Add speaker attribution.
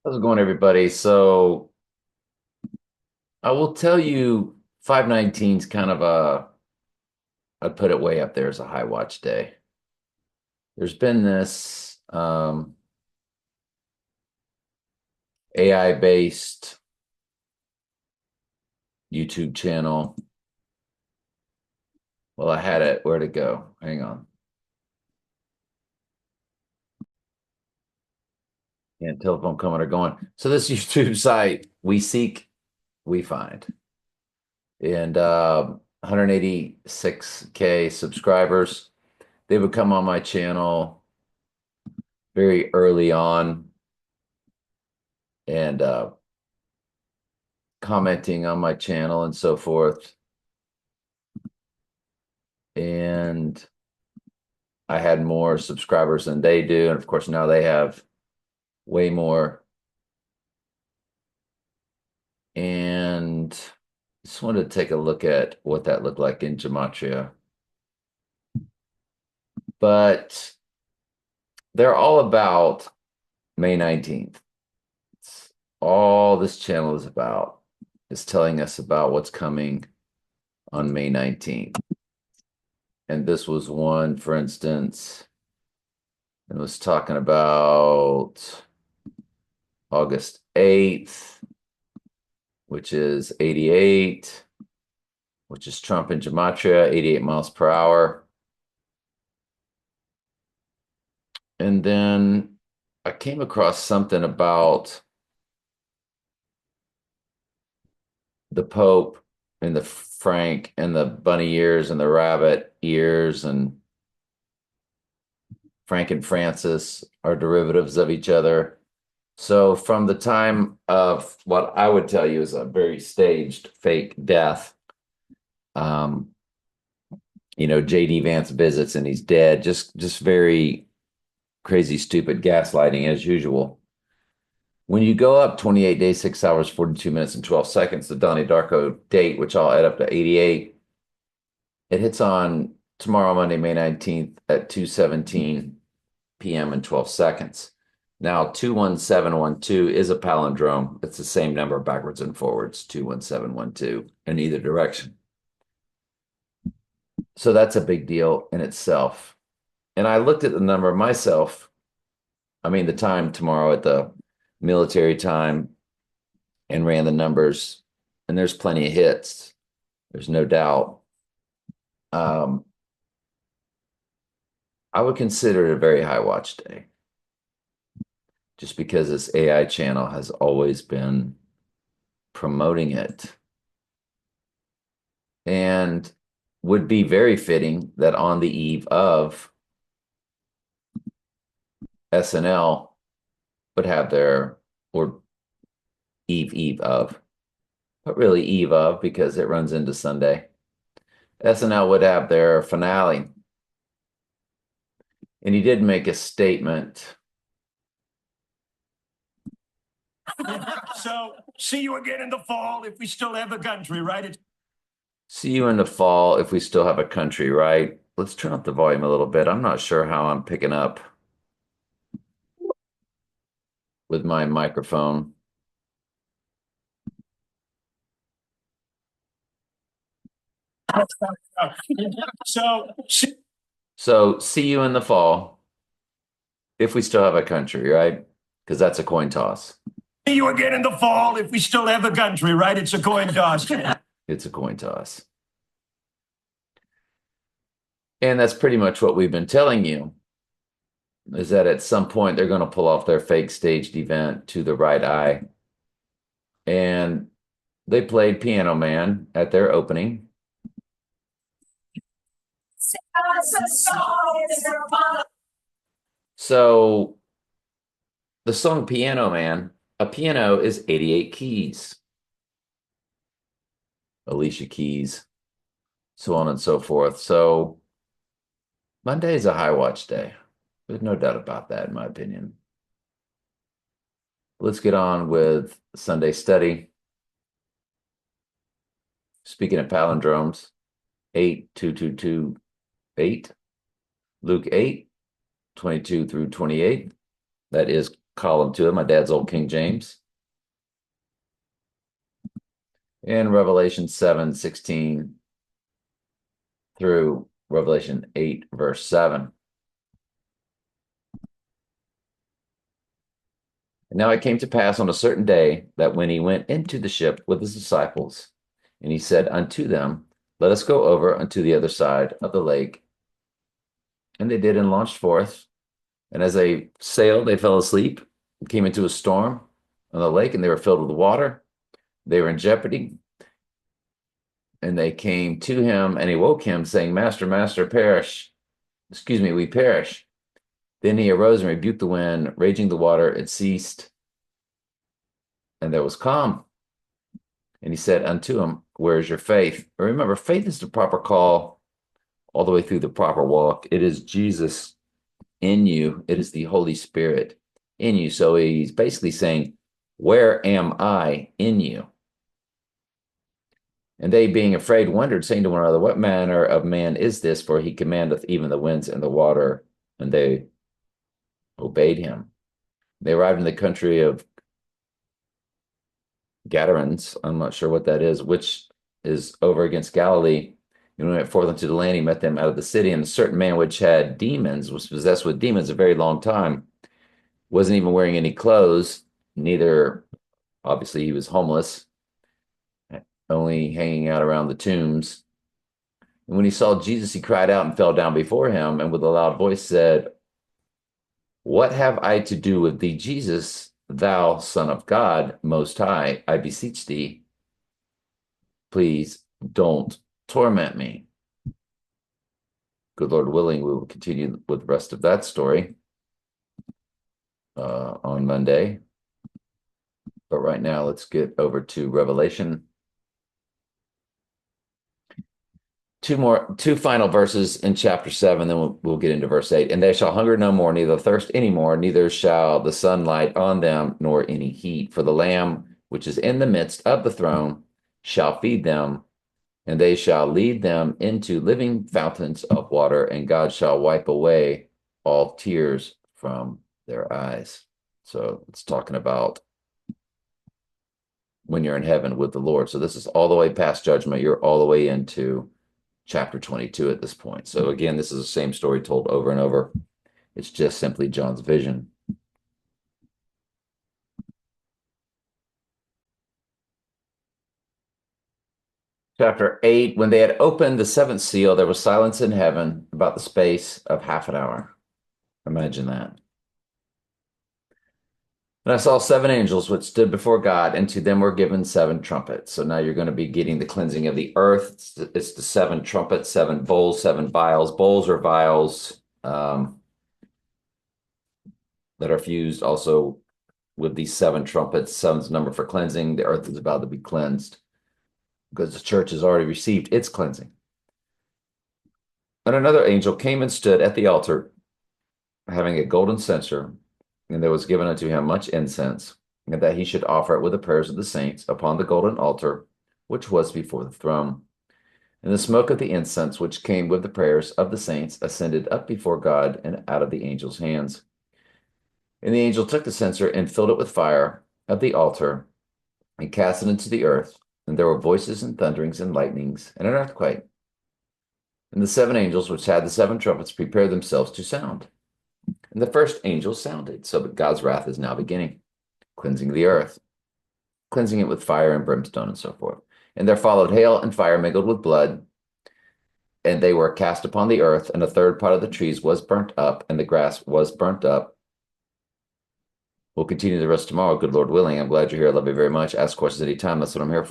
Speaker 1: How's it going, everybody? So I will tell you, 519 is kind of I'd put it way up there as a high watch day. There's been this AI-based YouTube channel. Well, I had it. Where'd it go? Hang on. Can't tell if I'm coming or going. So this YouTube site, We Seek, We Find. And 186K subscribers. They would come on my channel very early on and commenting on my channel and so forth. And I had more subscribers than they do. And of course, now they have way more. And just wanted to take a look at what that looked like in Gematria. But they're all about May 19th. It's all this channel is about is telling us about what's coming on May 19th. And this was one, for instance, it was talking about August 8th, which is 88, which is Trump in Gematria, 88 miles per hour. And then I came across something about the Pope and the Frank and the bunny ears and the rabbit ears, and Frank and Francis are derivatives of each other. So from the time of what I would tell you is a very staged fake death, um, JD Vance visits and he's dead, just very crazy, stupid gaslighting as usual. When you go up 28 days, 6 hours, 42 minutes, and 12 seconds, the Donnie Darko date, which I'll add up to 88, it hits on tomorrow, Monday, May 19th at 2:17 p.m. and 12 seconds. Now, 21712 is a palindrome. It's the same number backwards and forwards, 21712 in either direction. So that's a big deal in itself. And I looked at the number myself. I mean, the time tomorrow at the military time and ran the numbers, and there's plenty of hits. There's no doubt. Um, I would consider it a very high watch day just because this AI channel has always been promoting it and would be very fitting that on the eve of SNL would have their, or eve of, but really eve of because it runs into Sunday. SNL would have their finale. And he did make a statement.
Speaker 2: So, see you again in the fall if we still have a country, right?
Speaker 1: See you in the fall if we still have a country, right? Let's turn up the volume a little bit. I'm not sure how I'm picking up with my microphone.
Speaker 2: So,
Speaker 1: So, see you in the fall if we still have a country, right? Because that's a coin toss.
Speaker 2: see you again in the fall if we still have a country, right? It's a coin toss.
Speaker 1: It's a coin toss. And that's pretty much what we've been telling you is that at some point they're going to pull off their fake staged event to the right eye. And they played Piano Man at their opening. So the song Piano Man, a piano is 88 keys, Alicia Keys, so on and so forth. So Monday is a high watch day. There's no doubt about that, in my opinion. Let's get on with Sunday study. Speaking of palindromes, 82228, Luke 8, 22 through 28. That is column to it, my dad's old King James. In Revelation 7:16 through Revelation 8, verse 7. And now it came to pass on a certain day that when he went into the ship with his disciples, and he said unto them, let us go over unto the other side of the lake. And they did and launched forth. And as they sailed, they fell asleep, and came into a storm on the lake, and they were filled with water. They were in jeopardy. And they came to him, and he woke him, saying, Master, Master, we perish. Then he arose and rebuked the wind, raging the water, it ceased, and there was calm. And he said unto him, where is your faith? But remember, faith is the proper call all the way through the proper walk. It is Jesus in you. It is the Holy Spirit in you. So he's basically saying, where am I in you? And they, being afraid, wondered, saying to one another, what manner of man is this? For he commandeth even the winds and the water, and they obeyed him. They arrived in the country of Gadarenes. I'm not sure what that is, which is over against Galilee. And when he went forth unto the land, he met them out of the city. And a certain man which had demons, was possessed with demons a very long time, wasn't even wearing any clothes, neither, obviously, he was homeless, only hanging out around the tombs. And when he saw Jesus, he cried out and fell down before him, and with a loud voice said, what have I to do with thee, Jesus, thou Son of God Most High? I beseech thee, please don't torment me. Good Lord willing, we will continue with the rest of that story on Monday. But right now, let's get over to Revelation. Two final verses in chapter 7, then we'll get into verse 8. And they shall hunger no more, neither thirst any more, neither shall the sun light on them, nor any heat. For the Lamb which is in the midst of the throne shall feed them, and they shall lead them into living fountains of water, and God shall wipe away all tears from their eyes. So it's talking about when you're in heaven with the Lord. So this is all the way past judgment. You're all the way into chapter 22 at this point. So again, this is the same story told over and over. It's just simply John's vision. Chapter 8, when they had opened the seventh seal, there was silence in heaven about the space of half an hour. Imagine that. And I saw 7 angels which stood before God, and to them were given 7 trumpets. So now you're going to be getting the cleansing of the earth. It's the 7 trumpets, 7 bowls, 7 vials. Bowls or vials that are fused also with these 7 trumpets. 7's number for cleansing. The earth is about to be cleansed because the church has already received its cleansing. And another angel came and stood at the altar, having a golden censer, and there was given unto him much incense, and that he should offer it with the prayers of the saints upon the golden altar, which was before the throne. And the smoke of the incense, which came with the prayers of the saints, ascended up before God and out of the angel's hands. And the angel took the censer and filled it with fire of the altar, and cast it into the earth. And there were voices and thunderings and lightnings and an earthquake. And the 7 angels which had the 7 trumpets prepared themselves to sound. And the first angel sounded, so that God's wrath is now beginning, cleansing the earth, cleansing it with fire and brimstone and so forth. And there followed hail and fire mingled with blood, and they were cast upon the earth, and a third part of the trees was burnt up, and the grass was burnt up. We'll continue the rest tomorrow, good Lord willing. I'm glad you're here. I love you very much. Ask questions anytime. That's what I'm here for.